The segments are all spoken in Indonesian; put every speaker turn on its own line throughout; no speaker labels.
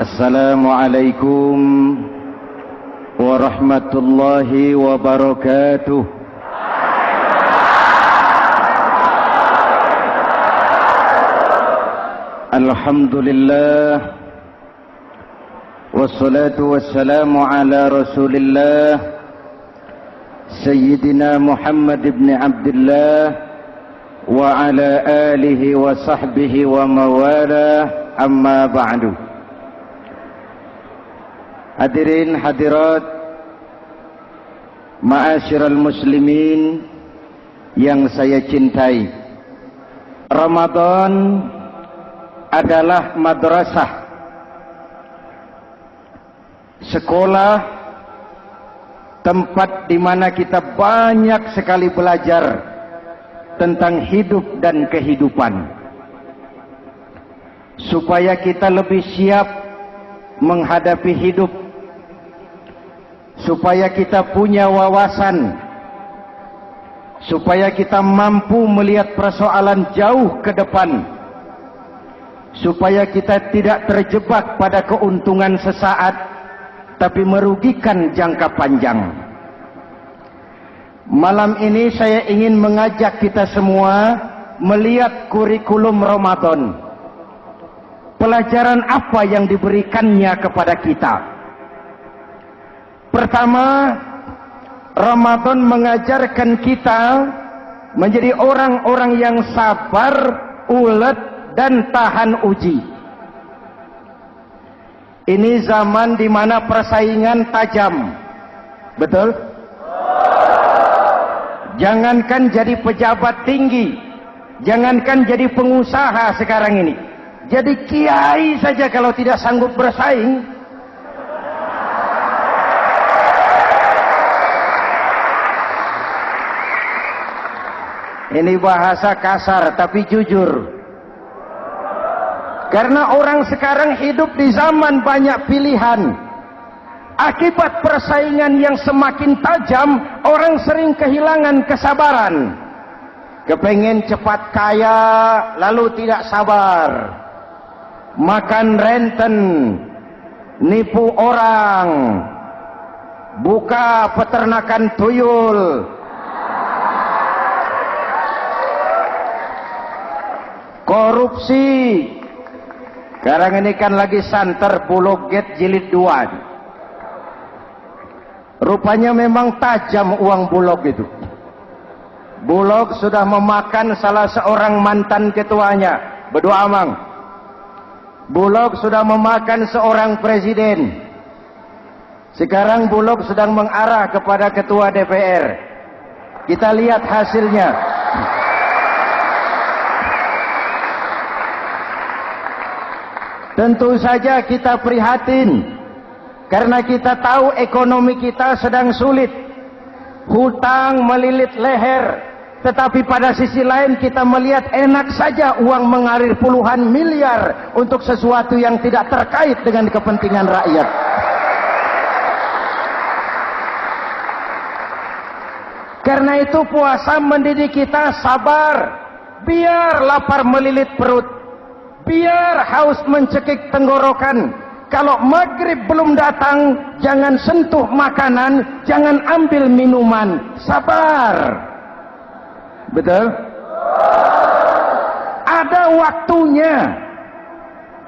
Assalamualaikum warahmatullahi wabarakatuh. Alhamdulillah wassalatu wassalamu ala Rasulillah Sayyidina Muhammad ibn Abdullah wa ala alihi wa sahbihi wa mawalah, amma ba'du. Hadirin hadirat ma'asyiral muslimin yang saya cintai, Ramadan adalah madrasah, sekolah, tempat di mana kita banyak sekali belajar tentang hidup dan kehidupan, supaya kita lebih siap menghadapi hidup, supaya kita punya wawasan, supaya kita mampu melihat persoalan jauh ke depan, supaya kita tidak terjebak pada keuntungan sesaat tapi merugikan jangka panjang. Malam ini saya ingin mengajak kita semua melihat kurikulum Ramadan. Pelajaran apa yang diberikannya kepada kita? Pertama, Ramadan mengajarkan kita menjadi orang-orang yang sabar, ulet, dan tahan uji. Ini zaman di mana persaingan tajam. Betul? Jangankan jadi pejabat tinggi, jangankan jadi pengusaha sekarang ini, jadi kiai saja kalau tidak sanggup bersaing, ini bahasa kasar tapi jujur. Karena orang sekarang hidup di zaman banyak pilihan. Akibat persaingan yang semakin tajam, orang sering kehilangan kesabaran. Kepengen cepat kaya, lalu tidak sabar. Makan renten, nipu orang, buka peternakan tuyul, korupsi. Sekarang ini kan lagi santer Bulog Gate jilid 2. Rupanya memang tajam uang Bulog itu. Bulog sudah memakan salah seorang mantan ketuanya, berdua amang. Bulog sudah memakan seorang presiden. Sekarang Bulog sedang mengarah kepada ketua DPR. Kita lihat hasilnya. Tentu saja kita prihatin, karena kita tahu ekonomi kita sedang sulit. Hutang melilit leher, tetapi pada sisi lain kita melihat enak saja uang mengalir puluhan miliar untuk sesuatu yang tidak terkait dengan kepentingan rakyat. Karena itu puasa mendidik kita sabar, biar lapar melilit perut, biar haus mencekik tenggorokan. Kalau maghrib belum datang, jangan sentuh makanan, jangan ambil minuman, sabar. Betul? Ada waktunya.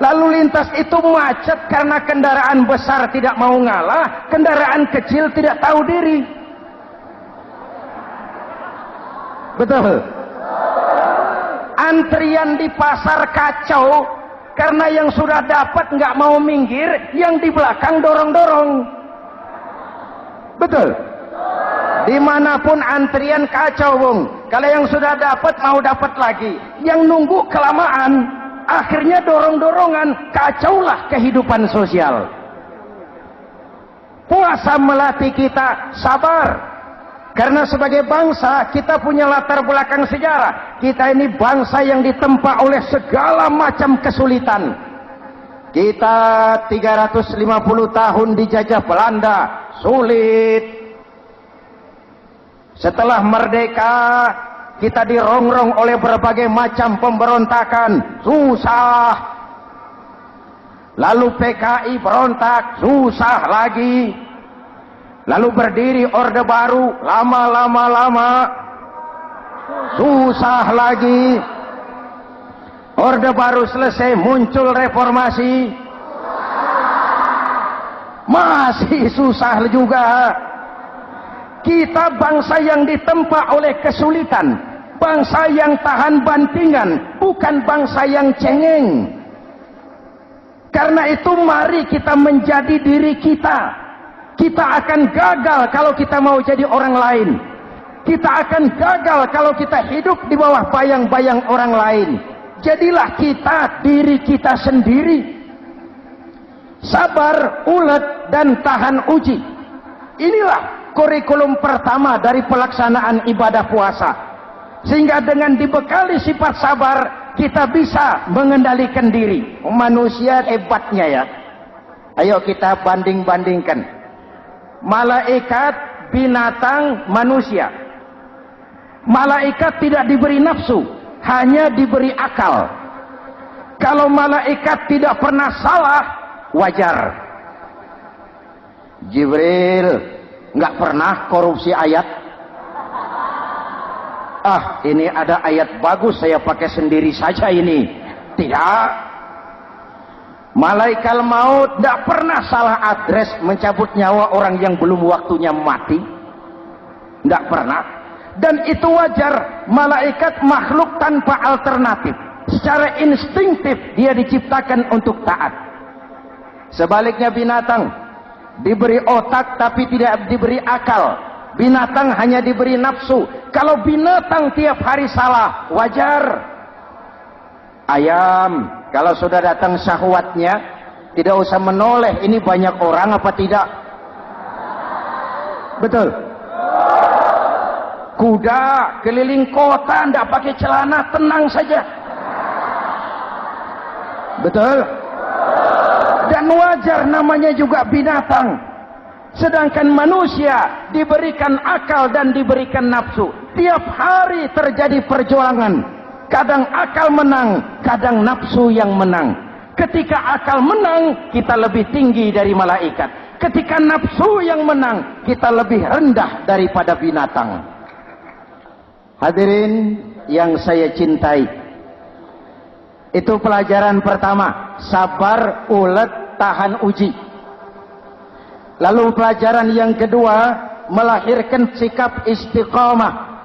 Lalu lintas itu macet karena kendaraan besar tidak mau ngalah, kendaraan kecil tidak tahu diri. Betul? Antrian di pasar kacau karena yang sudah dapat nggak mau minggir, yang di belakang dorong-dorong. Betul? Dimanapun antrian kacau, Bung. Kalau yang sudah dapat mau dapat lagi, yang nunggu kelamaan, akhirnya dorong-dorongan, kacaulah kehidupan sosial. Puasa melatih kita sabar. Karena sebagai bangsa kita punya latar belakang sejarah. Kita ini bangsa yang ditempa oleh segala macam kesulitan. Kita 350 tahun dijajah Belanda, sulit. Setelah merdeka, kita dirongrong oleh berbagai macam pemberontakan, susah. Lalu PKI berontak, susah lagi. Lalu berdiri Orde Baru, lama-lama susah lagi. Orde Baru selesai, muncul reformasi, masih susah juga. Kita bangsa yang ditempa oleh kesulitan, bangsa yang tahan bantingan, bukan bangsa yang cengeng. Karena itu mari kita menjadi diri kita. Kita akan gagal kalau kita mau jadi orang lain. Kita akan gagal kalau kita hidup di bawah bayang-bayang orang lain. Jadilah kita diri kita sendiri. Sabar, ulet, dan tahan uji. Inilah kurikulum pertama dari pelaksanaan ibadah puasa. Sehingga dengan dibekali sifat sabar, kita bisa mengendalikan diri. Manusia hebatnya ya. Ayo kita banding-bandingkan. Malaikat, binatang, manusia. Malaikat tidak diberi nafsu, hanya diberi akal. Kalau malaikat tidak pernah salah, wajar. Jibril nggak pernah korupsi ayat. Ini ada ayat bagus, saya pakai sendiri saja ini. Tidak. Malaikat maut tidak pernah salah address mencabut nyawa orang yang belum waktunya mati. Tidak pernah. Dan itu wajar. Malaikat makhluk tanpa alternatif. Secara instinktif dia diciptakan untuk taat. Sebaliknya binatang diberi otak tapi tidak diberi akal. Binatang hanya diberi nafsu. Kalau binatang tiap hari salah, wajar. Ayam, kalau sudah datang syahwatnya, tidak usah menoleh, ini banyak orang apa tidak? Betul. Kuda keliling kota, tidak pakai celana, tenang saja. Betul. Dan wajar, namanya juga binatang. Sedangkan manusia diberikan akal dan diberikan nafsu. Tiap hari terjadi perjuangan. Kadang akal menang, kadang nafsu yang menang. Ketika akal menang, kita lebih tinggi dari malaikat. Ketika nafsu yang menang, kita lebih rendah daripada binatang. Hadirin yang saya cintai, itu pelajaran pertama, sabar, ulet, tahan uji. Lalu pelajaran yang kedua, melahirkan sikap istiqomah.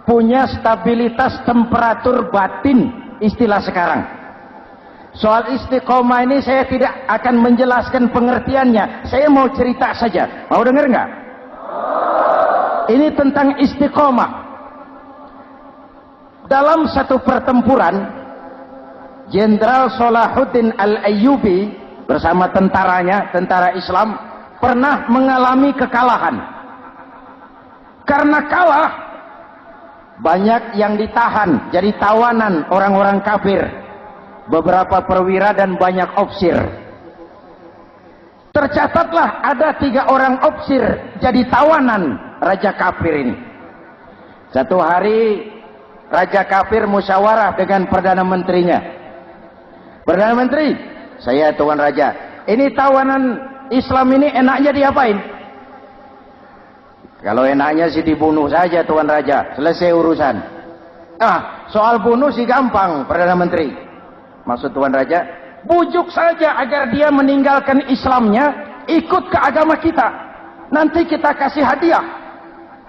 Punya stabilitas temperatur batin, istilah sekarang. Soal istiqomah ini saya tidak akan menjelaskan pengertiannya. Saya mau cerita saja. Mau dengar nggak? Ini tentang istiqomah. Dalam satu pertempuran, Jenderal Salahuddin Al-Ayyubi bersama tentaranya, tentara Islam, pernah mengalami kekalahan. Karena kalah, banyak yang ditahan jadi tawanan orang-orang kafir, beberapa perwira dan banyak ofsir. Tercatatlah ada 3 orang ofsir jadi tawanan raja kafir ini. Satu hari raja kafir musyawarah dengan perdana menterinya. Perdana menteri, saya tuan raja, ini tawanan Islam ini enaknya diapain? Kalau enaknya sih dibunuh saja tuan raja, selesai urusan. Soal bunuh sih gampang, Perdana Menteri. Maksud tuan raja, bujuk saja agar dia meninggalkan Islamnya, ikut ke agama kita. Nanti kita kasih hadiah.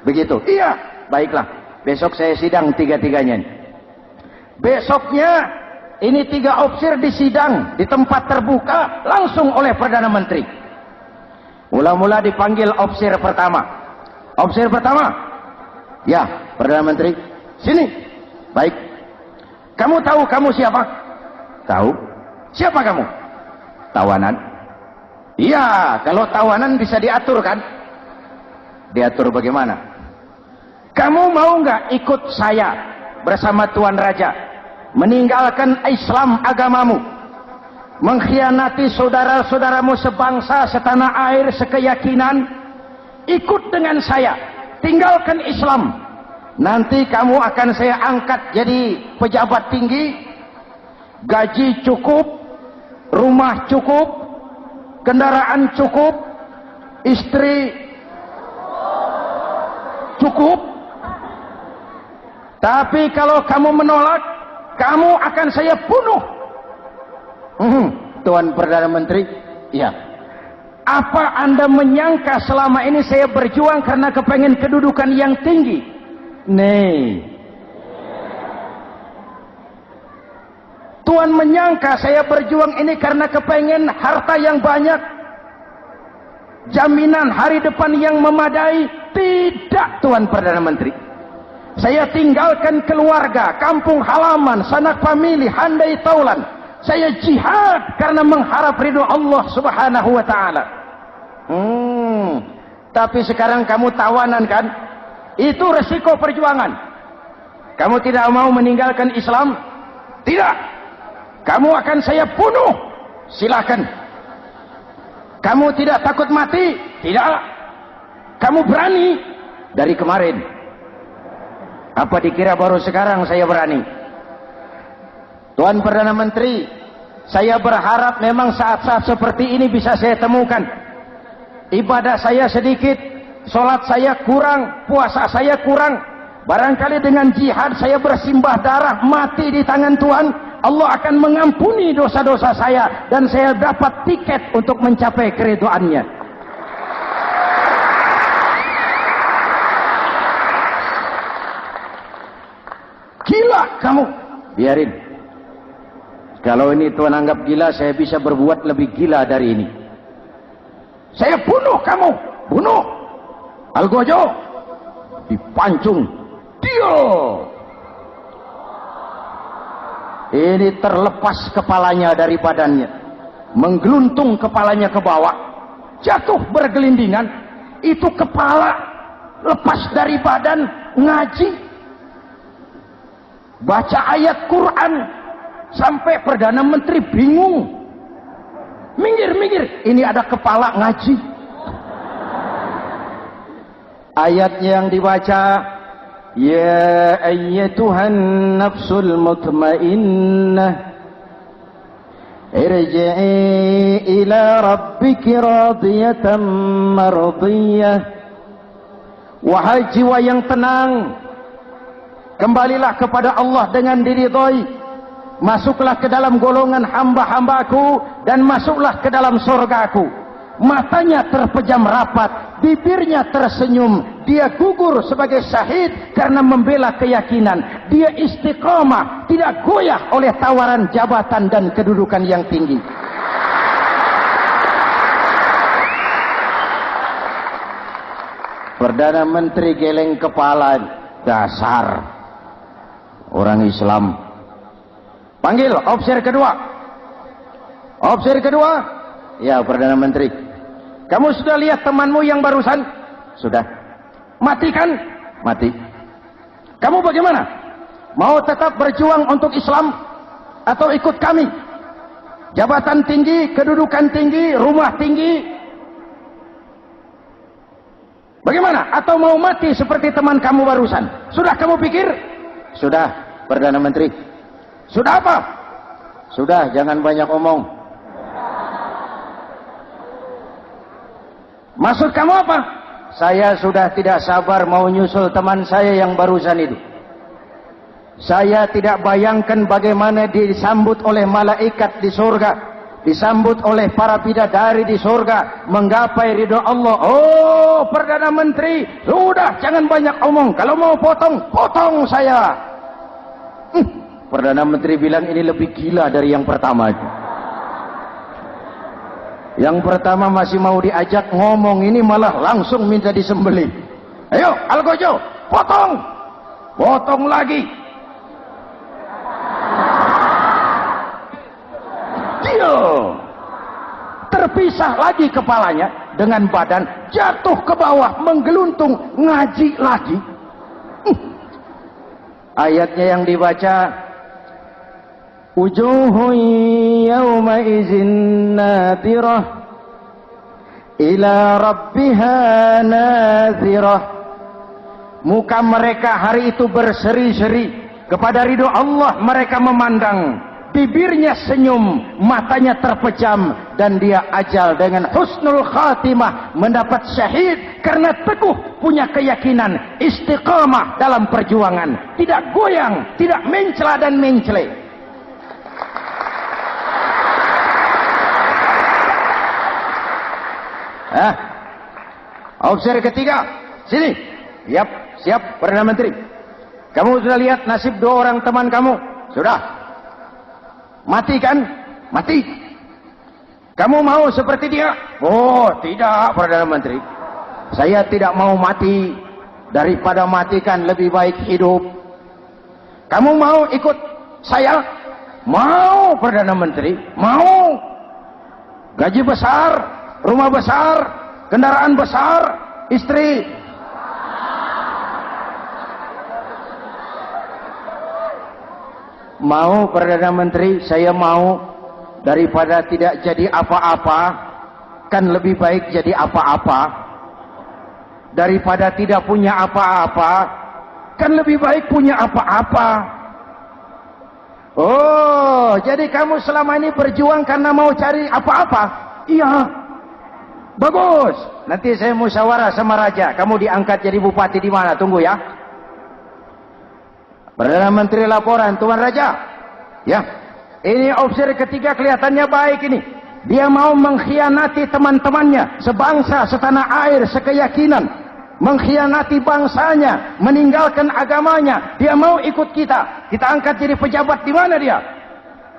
Begitu. Iya, baiklah. Besok saya sidang 3-3-nya. Besoknya ini 3 ofsir disidang di tempat terbuka langsung oleh Perdana Menteri. Mula-mula dipanggil ofsir pertama. Ofsir pertama, ya Perdana Menteri, sini. Baik. Kamu tahu kamu siapa? Tahu. Siapa kamu? Tawanan. Iya, kalau tawanan bisa diatur kan? Diatur bagaimana? Kamu mau nggak ikut saya bersama Tuan Raja meninggalkan Islam agamamu, mengkhianati saudara-saudaramu sebangsa, setanah air, sekeyakinan? Ikut dengan saya, tinggalkan Islam. Nanti kamu akan saya angkat jadi pejabat tinggi, gaji cukup, rumah cukup, kendaraan cukup, istri cukup. Tapi kalau kamu menolak, kamu akan saya bunuh. Tuan Perdana Menteri, ya. Apa Anda menyangka selama ini saya berjuang karena kepengen kedudukan yang tinggi? Nih. Tuan menyangka saya berjuang ini karena kepengen harta yang banyak, jaminan hari depan yang memadai? Tidak, Tuan Perdana Menteri. Saya tinggalkan keluarga, kampung halaman, sanak famili, handai taulan. Saya jihad karena mengharap ridho Allah Subhanahu wa ta'ala. Tapi sekarang kamu tawanan kan? Itu resiko perjuangan. Kamu tidak mau meninggalkan Islam? Tidak. Kamu akan saya bunuh. Silakan. Kamu tidak takut mati? Tidak. Kamu berani? Dari kemarin. Apa dikira baru sekarang saya berani? Tuan Perdana Menteri, saya berharap memang saat-saat seperti ini bisa saya temukan. Ibadah saya sedikit, sholat saya kurang, puasa saya kurang. Barangkali dengan jihad saya bersimbah darah, mati di tangan Tuhan, Allah akan mengampuni dosa-dosa saya dan saya dapat tiket untuk mencapai keridhoannya. Gila kamu, biarin. Kalau ini Tuan anggap gila, saya bisa berbuat lebih gila dari ini. Saya bunuh kamu, bunuh. Algojo dipancung, dia. Ini terlepas kepalanya dari badannya, menggeluntung kepalanya ke bawah, jatuh bergelindingan. Itu kepala lepas dari badan, ngaji. Baca ayat Quran sampai Perdana Menteri bingung. Minggir. Ini ada kepala ngaji. Ayatnya yang dibaca, ya ayyatuhan nafsul mutmainnah irji'i ila rabbiki radiyatan mardiyah. Wahai jiwa yang tenang, kembalilah kepada Allah dengan diridhoi. Masuklah ke dalam golongan hamba-hambaku dan masuklah ke dalam surgaku. Matanya terpejam rapat, bibirnya tersenyum. Dia gugur sebagai syahid karena membela keyakinan. Dia istiqamah, tidak goyah oleh tawaran jabatan dan kedudukan yang tinggi. Perdana Menteri geleng kepala, dasar orang Islam. Panggil officer kedua. Officer kedua. Ya, Perdana Menteri. Kamu sudah lihat temanmu yang barusan? Sudah. Mati kan? Mati. Kamu bagaimana? Mau tetap berjuang untuk Islam atau ikut kami? Jabatan tinggi, kedudukan tinggi, rumah tinggi. Bagaimana? Atau mau mati seperti teman kamu barusan? Sudah kamu pikir? Sudah, Perdana Menteri. Sudah apa? Sudah, jangan banyak omong. Maksud kamu apa? Saya sudah tidak sabar mau nyusul teman saya yang barusan itu. Saya tidak bayangkan bagaimana disambut oleh malaikat di surga, disambut oleh para bidadari di surga, menggapai ridho Allah. Oh, Perdana Menteri, sudah jangan banyak omong. Kalau mau potong, potong saya. Perdana Menteri bilang ini lebih gila dari yang pertama itu. Yang pertama masih mau diajak ngomong, ini malah langsung minta disembelih. Ayo, Algojo, potong. Potong lagi. Dia terpisah lagi kepalanya dengan badan, jatuh ke bawah, menggeluntung, ngaji lagi. Ayatnya yang dibaca, wujuhun yawma izin nadirah ila rabbiha nazirah. Muka mereka hari itu berseri-seri kepada ridho Allah. Mereka memandang bibirnya senyum, matanya terpejam, dan dia ajal dengan husnul khatimah, mendapat syahid karena teguh punya keyakinan, istiqamah dalam perjuangan, tidak goyang, tidak mencela dan mencele. Opsi ketiga, sini. Siap, Perdana Menteri. Kamu sudah lihat nasib 2 orang teman kamu? Sudah. Mati kan? Mati. Kamu mau seperti dia? Oh, tidak, Perdana Menteri. Saya tidak mau mati. Daripada matikan lebih baik hidup. Kamu mau ikut saya? Mau, Perdana Menteri. Mau. Gaji besar, rumah besar, kendaraan besar, istri. Mau, Perdana Menteri, saya mau. Daripada tidak jadi apa-apa, kan lebih baik jadi apa-apa. Daripada tidak punya apa-apa, kan lebih baik punya apa-apa. Oh, jadi kamu selama ini berjuang karena mau cari apa-apa? Iya. Bagus. Nanti saya musyawarah sama raja. Kamu diangkat jadi bupati di mana? Tunggu ya. Perdana Menteri laporan, Tuan Raja. Ya, ini opsi ketiga kelihatannya baik ini. Dia mau mengkhianati teman-temannya, sebangsa, setanah air, sekeyakinan. Mengkhianati bangsanya, meninggalkan agamanya. Dia mau ikut kita. Kita angkat jadi pejabat di mana dia?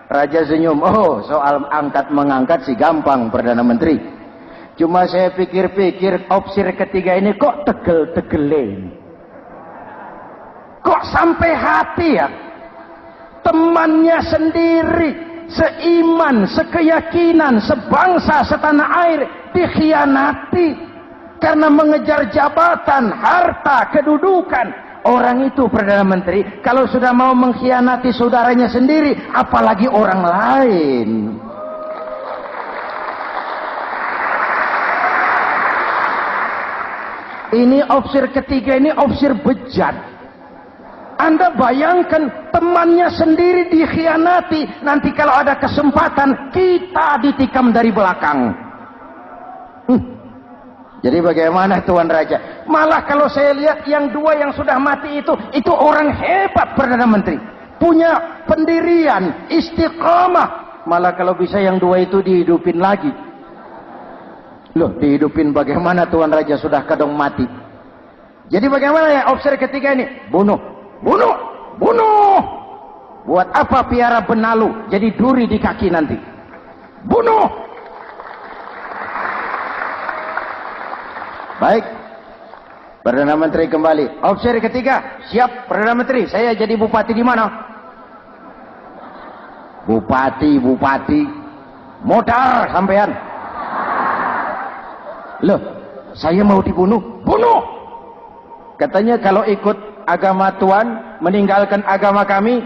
Raja senyum. Oh, soal angkat mengangkat sih gampang, Perdana Menteri. Cuma saya pikir-pikir opsi ketiga ini kok tegel-tegelin. Kok sampai hati ya? Temannya sendiri, seiman, sekeyakinan, sebangsa, setanah air, dikhianati karena mengejar jabatan, harta, kedudukan. Orang itu, Perdana Menteri, kalau sudah mau mengkhianati saudaranya sendiri, apalagi orang lain. Ini opsi ketiga, ini opsi bejat. Anda bayangkan temannya sendiri dikhianati. Nanti kalau ada kesempatan, kita ditikam dari belakang. Jadi bagaimana Tuan Raja? Malah kalau saya lihat yang 2 yang sudah mati itu orang hebat, Perdana Menteri. Punya pendirian, istiqamah. Malah kalau bisa yang 2 itu dihidupin lagi. Loh, dihidupin bagaimana Tuan Raja, sudah kadang mati. Jadi bagaimana ya opsi ketiga ini? Bunuh. Buat apa piara benalu jadi duri di kaki nanti? Bunuh. Baik, Perdana Menteri kembali. Opsi ketiga, siap Perdana Menteri. Saya jadi bupati di mana? Bupati, modal sampean. Loh, saya mau dibunuh. Bunuh. Katanya kalau ikut agama Tuan, meninggalkan agama kami,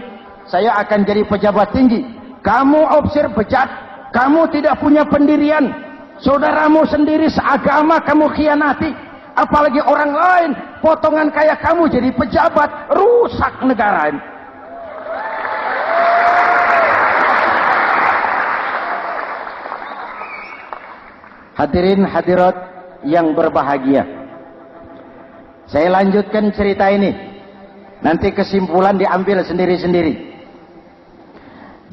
saya akan jadi pejabat tinggi. Kamu opsi bejat, kamu tidak punya pendirian. Saudaramu sendiri seagama kamu khianati, apalagi orang lain. Potongan kayak kamu jadi pejabat, rusak negara ini. Hadirin hadirat yang berbahagia, saya lanjutkan cerita ini. Nanti kesimpulan diambil sendiri-sendiri.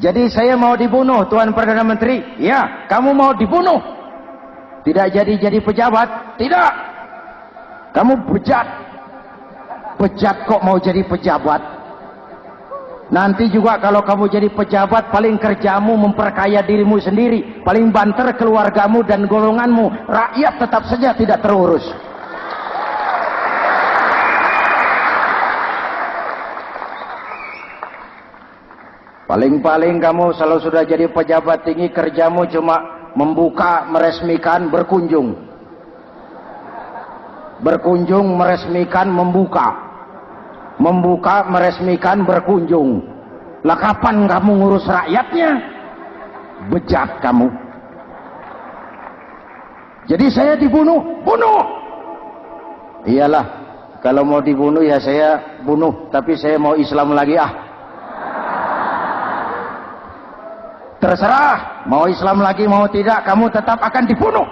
Jadi saya mau dibunuh, Tuan Perdana Menteri. Ya, kamu mau dibunuh. Tidak jadi pejabat. Tidak. Kamu bejat. Bejat kok mau jadi pejabat. Nanti juga kalau kamu jadi pejabat, paling kerjamu memperkaya dirimu sendiri. Paling banter keluargamu dan golonganmu. Rakyat tetap saja tidak terurus. Paling-paling kamu kalau sudah jadi pejabat tinggi, kerjamu cuma membuka, meresmikan, berkunjung. Berkunjung, meresmikan, membuka. Membuka, meresmikan, berkunjung. Lah kapan kamu ngurus rakyatnya? Bejat kamu. Jadi saya dibunuh. Bunuh. Iyalah, kalau mau dibunuh ya saya bunuh. Tapi saya mau Islam lagi ah. Terserah, mau Islam lagi mau tidak, kamu tetap akan dibunuh.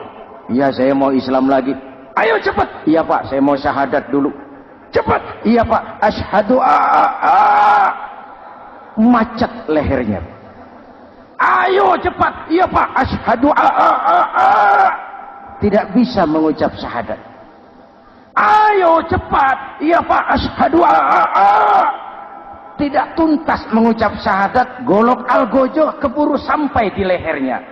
Iya, saya mau Islam lagi. Ayo cepat. Iya Pak, saya mau syahadat dulu. Cepat. Iya Pak, asyhadu macet lehernya. Ayo cepat. Iya Pak, asyhadu tidak bisa mengucap syahadat. Ayo cepat. Iya Pak, asyhadu tidak tuntas mengucap syahadat, golok algojo keburu sampai di lehernya.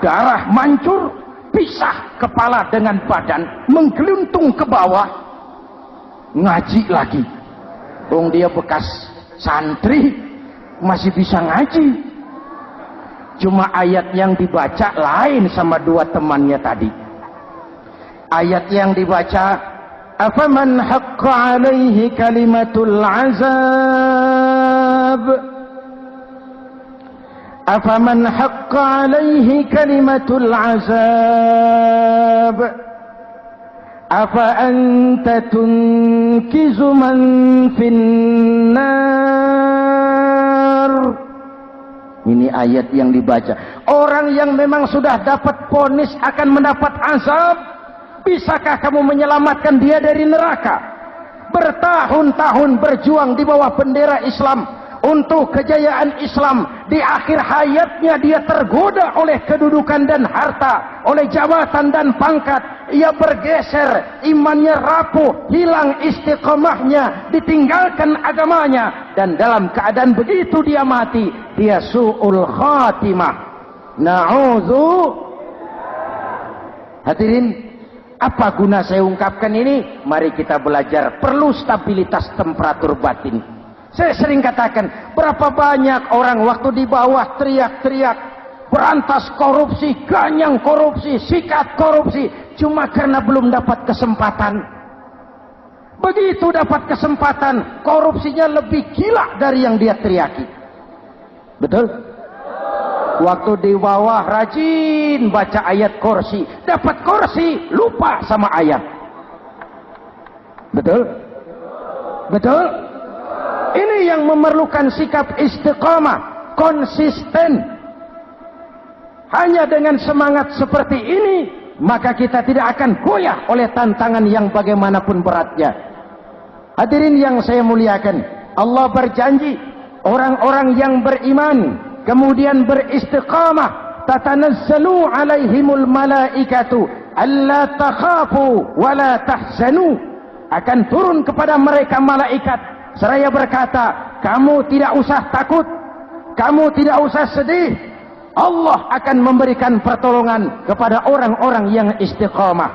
Darah mancur, pisah kepala dengan badan, menggeluntung ke bawah. Ngaji lagi. Dia bekas santri, masih bisa ngaji. Cuma ayat yang dibaca lain sama dua temannya tadi. Ayat yang dibaca, afaman haqqa alaihi kalimatul azab, afaman haqqa alaihi kalimatul azab, afa anta tunkizu man finnar. Ini ayat yang dibaca. Orang yang memang sudah dapat vonis akan mendapat azab, bisakah kamu menyelamatkan dia dari neraka? Bertahun-tahun berjuang di bawah bendera Islam untuk kejayaan Islam. Di akhir hayatnya dia tergoda oleh kedudukan dan harta, oleh jabatan dan pangkat. Ia bergeser, imannya rapuh, hilang istiqomahnya, ditinggalkan agamanya, dan dalam keadaan begitu dia mati. Dia su'ul khatimah. Na'udzu. Hadirin, apa guna saya ungkapkan ini? Mari kita belajar. Perlu stabilitas temperatur batin. Saya sering katakan, berapa banyak orang waktu di bawah teriak-teriak, berantas korupsi, ganyang korupsi, sikat korupsi, cuma karena belum dapat kesempatan. Begitu dapat kesempatan, korupsinya lebih gila dari yang dia teriaki. Betul? Waktu di bawah rajin baca ayat kursi, dapat kursi, lupa sama ayat. Betul? Betul? Ini yang memerlukan sikap istiqamah, konsisten. Hanya dengan semangat seperti ini, maka kita tidak akan goyah oleh tantangan yang bagaimanapun beratnya. Hadirin yang saya muliakan, Allah berjanji, orang-orang yang beriman, kemudian beristiqamah, tatanazzalu alaihimul malaikatu alla takhafu wa la tahzanu. Akan turun kepada mereka malaikat seraya berkata, kamu tidak usah takut, kamu tidak usah sedih. Allah akan memberikan pertolongan kepada orang-orang yang istiqamah.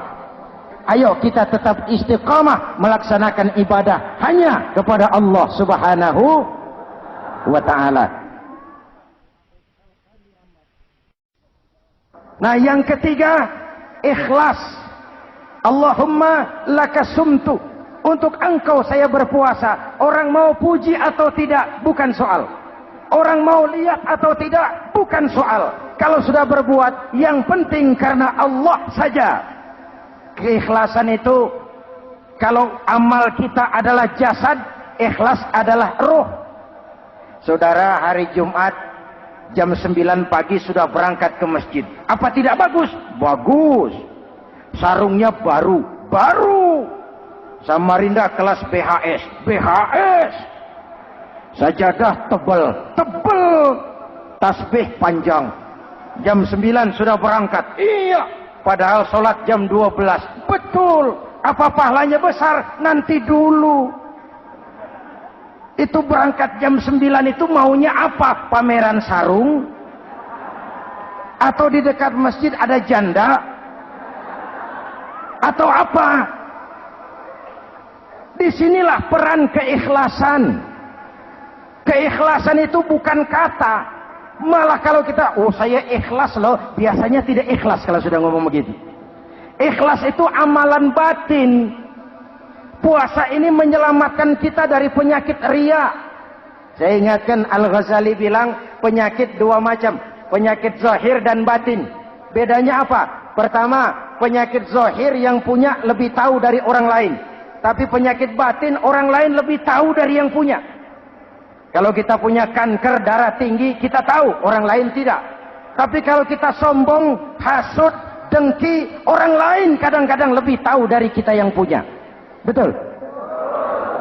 Ayo kita tetap istiqamah melaksanakan ibadah hanya kepada Allah Subhanahu wa ta'ala. Nah, yang ketiga, ikhlas. Allahumma laka sumtu. Untuk engkau saya berpuasa. Orang mau puji atau tidak bukan soal. Orang mau lihat atau tidak bukan soal. Kalau sudah berbuat, yang penting karena Allah saja. Keikhlasan itu, kalau amal kita adalah jasad, ikhlas adalah ruh. Saudara, hari Jumat jam 9 pagi sudah berangkat ke masjid. Apa tidak bagus? Bagus. Sarungnya baru. Samarinda kelas BHS. Sajadah tebal. Tasbih panjang. Jam 9 sudah berangkat. Iya. Padahal sholat jam 12. Betul. Apa pahalanya besar? Nanti dulu. Itu berangkat jam 9 itu maunya apa? Pameran sarung? Atau di dekat masjid ada janda? Atau apa? Disinilah peran keikhlasan. Keikhlasan itu bukan kata. Malah kalau kita, saya ikhlas loh, biasanya tidak ikhlas kalau sudah ngomong begitu. Ikhlas itu amalan batin. Puasa ini menyelamatkan kita dari penyakit riya. Saya ingatkan Al-Ghazali bilang penyakit dua macam, penyakit zahir dan batin. Bedanya apa? Pertama, penyakit zahir yang punya lebih tahu dari orang lain. Tapi penyakit batin orang lain lebih tahu dari yang punya. Kalau kita punya kanker darah tinggi, kita tahu, orang lain tidak. Tapi kalau kita sombong, hasud, dengki, orang lain kadang-kadang lebih tahu dari kita yang punya. Betul?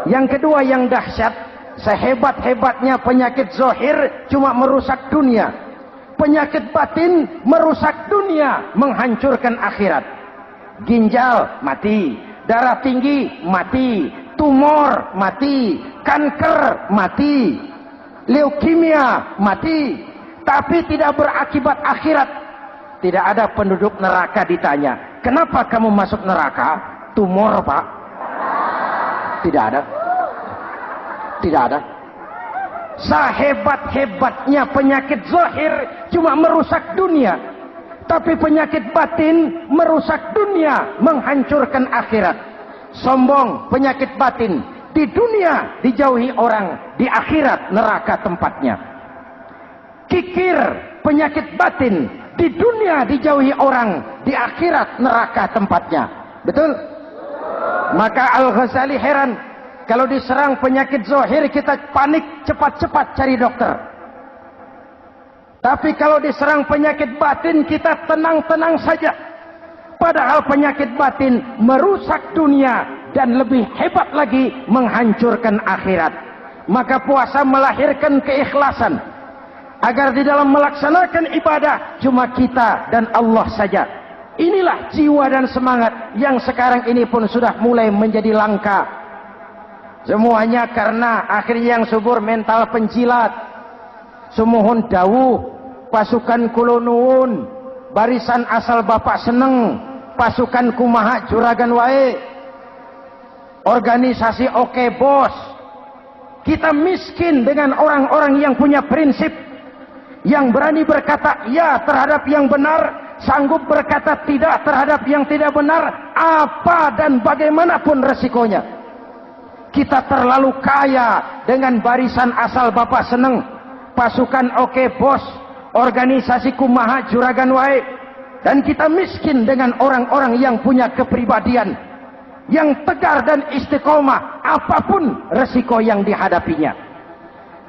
Yang kedua yang dahsyat, sehebat-hebatnya penyakit zahir cuma merusak dunia. Penyakit batin merusak dunia, menghancurkan akhirat. Ginjal mati, darah tinggi mati, tumor mati, kanker mati, leukemia mati, tapi tidak berakibat akhirat. Tidak ada penduduk neraka ditanya, kenapa kamu masuk neraka? Tumor, Pak. Tidak ada. Tidak ada. Sehebat-hebatnya penyakit zahir cuma merusak dunia, tapi penyakit batin merusak dunia, menghancurkan akhirat. Sombong, penyakit batin, di dunia dijauhi orang, di akhirat neraka tempatnya. Kikir, penyakit batin, di dunia dijauhi orang, di akhirat neraka tempatnya. Betul? Maka Al-Ghazali heran, kalau diserang penyakit zahir kita panik, cepat-cepat cari dokter. Tapi kalau diserang penyakit batin kita tenang-tenang saja. Padahal penyakit batin merusak dunia dan lebih hebat lagi menghancurkan akhirat. Maka puasa melahirkan keikhlasan. Agar di dalam melaksanakan ibadah cuma kita dan Allah saja. Inilah jiwa dan semangat yang sekarang ini pun sudah mulai menjadi langka. Semuanya karena akhirnya yang subur mental penjilat. Sumuhun dawuh, pasukan kulonuun, barisan asal bapak seneng, pasukan kumaha juragan wae, organisasi oke bos. Kita miskin dengan orang-orang yang punya prinsip, yang berani berkata ya terhadap yang benar, sanggup berkata tidak terhadap yang tidak benar, apa dan bagaimanapun resikonya. Kita terlalu kaya dengan barisan asal bapak seneng, pasukan oke bos, organisasi kumaha juragan wae, dan kita miskin dengan orang-orang yang punya kepribadian yang tegar dan istiqomah apapun resiko yang dihadapinya.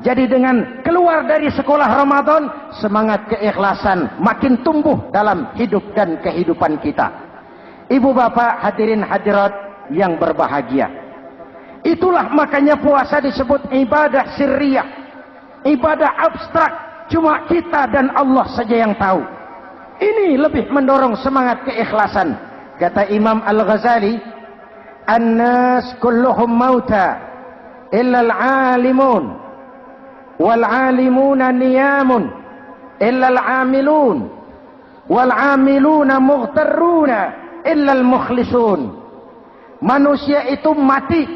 Jadi dengan keluar dari sekolah Ramadan, semangat keikhlasan makin tumbuh dalam hidup dan kehidupan kita. Ibu bapak hadirin hadirat yang berbahagia, itulah makanya puasa disebut ibadah sirriyah, ibadah abstrak, cuma kita dan Allah saja yang tahu. Ini lebih mendorong semangat keikhlasan. Kata Imam Al-Ghazali, "An-nas kulluhum mauta illa al-alimun, wal-alimuna niyamun illa al-amilun, wal-amiluna mughtarruna illa al-mukhlisun." Manusia itu mati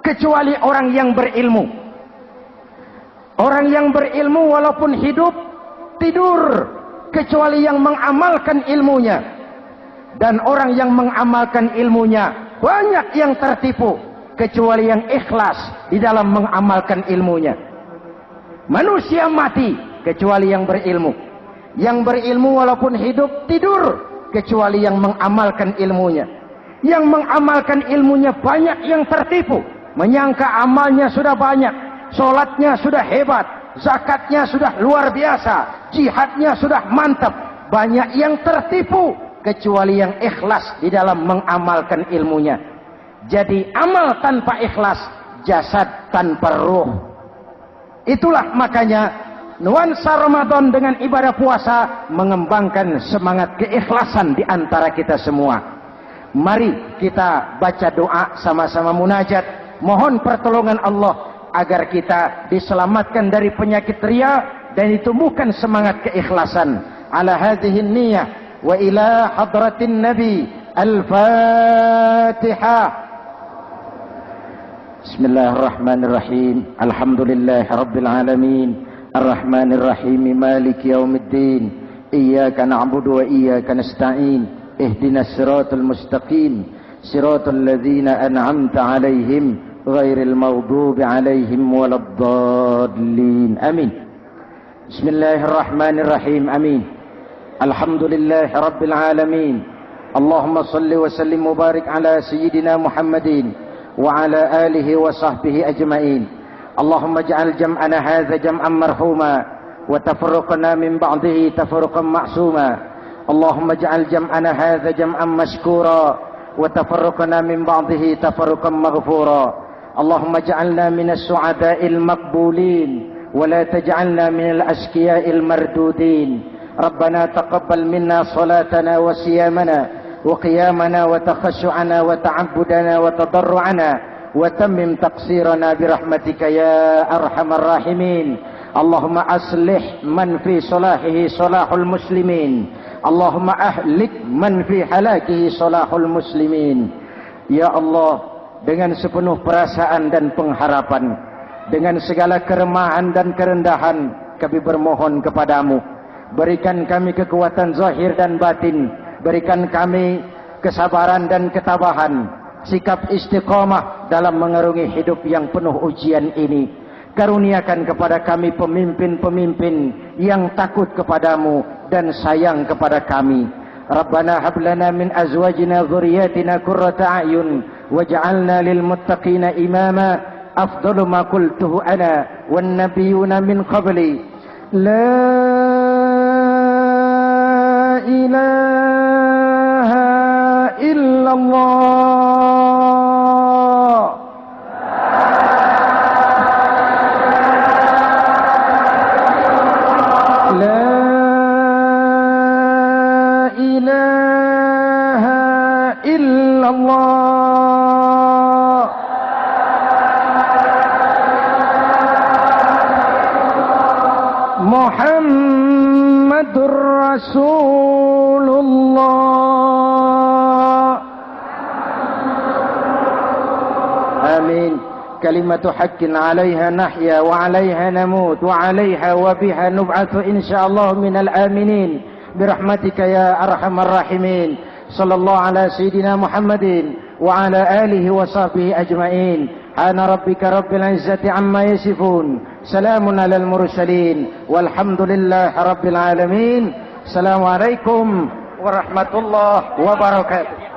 kecuali orang yang berilmu. Orang yang berilmu walaupun hidup tidur kecuali yang mengamalkan ilmunya. Dan orang yang mengamalkan ilmunya banyak yang tertipu kecuali yang ikhlas di dalam mengamalkan ilmunya. Manusia mati kecuali yang berilmu. Yang berilmu walaupun hidup tidur kecuali yang mengamalkan ilmunya. Yang mengamalkan ilmunya banyak yang tertipu, menyangka amalnya sudah banyak, sholatnya sudah hebat, zakatnya sudah luar biasa, jihadnya sudah mantap. Banyak yang tertipu kecuali yang ikhlas di dalam mengamalkan ilmunya. Jadi amal tanpa ikhlas, jasad tanpa ruh. Itulah makanya nuansa Ramadan dengan ibadah puasa mengembangkan semangat keikhlasan di antara kita semua. Mari kita baca doa sama-sama munajat, mohon pertolongan Allah agar kita diselamatkan dari penyakit riya dan ditumbuhkan semangat keikhlasan. Ala hadhihi niyyah wa ila hadratin nabi. Al-Fatihah. Bismillahirrahmanirrahim. Alhamdulillahi rabbil alamin. Ar-Rahmanir Rahim. Maliki yaumiddin. Iyyaka na'budu wa iyyaka nasta'in. Ihdinas siratal mustaqim. Siratal ladzina an'amta 'alaihim ghairil maghdubi 'alaihim waladdallin. Amin. Bismillahirrahmanirrahim. Amin. Alhamdulillahi rabbil alamin. اللهم صل وسلم وبارك على سيدنا محمد وعلى آله وصحبه أجمعين. اللهم اجعل جمعنا هذا جمعا مرحوما وتفرقنا من بعضه تفرقا معصوما. اللهم اجعل جمعنا هذا جمعا مشكورا وتفرقنا من بعضه تفرقا مغفورا. اللهم اجعلنا من السعداء المقبولين ولا تجعلنا من الأشقياء المردودين. ربنا تقبل منا صلاتنا وصيامنا وقيامنا وتخشعنا وتعبدنا وتضرعنا وتمم تقصيرنا برحمتك يا أرحم الراحمين. اللهم أصلح من في صلاحه صلاح المسلمين. اللهم أهلك من في هلاكه صلاح المسلمين. Ya Allah, dengan sepenuh perasaan dan pengharapan, dengan segala keremahan dan kerendahan, kami bermohon kepadamu, berikan kami kekuatan zahir dan batin, berikan kami kesabaran dan ketabahan, sikap istiqamah dalam mengarungi hidup yang penuh ujian ini. Karuniakan kepada kami pemimpin-pemimpin yang takut kepadamu dan sayang kepada kami. Rabbana hab lana min azwajina dzurriyyatina qurrata a'yun waj'alna lil muttaqina imama. Afdalu ma qultuhu ana wan nabiyyuna min qabli. La ilaha illallah. Muhammadur Rasulullah. Amin. Kalimatu haqqin 'alaiha nahya wa 'alaiha namut wa 'alaiha wa biha nub'atsu insyaallah minal aminin birahmatika ya arhamar rahimin. Sallallahu ala sayyidina Muhammadin wa ala alihi wa sahbihi ajma'in. Ana rabbika rabbil izzati amma yasifun. Salamun alal mursalin walhamdulillahi rabbil alamin. Assalamualaikum warahmatullahi wabarakatuh.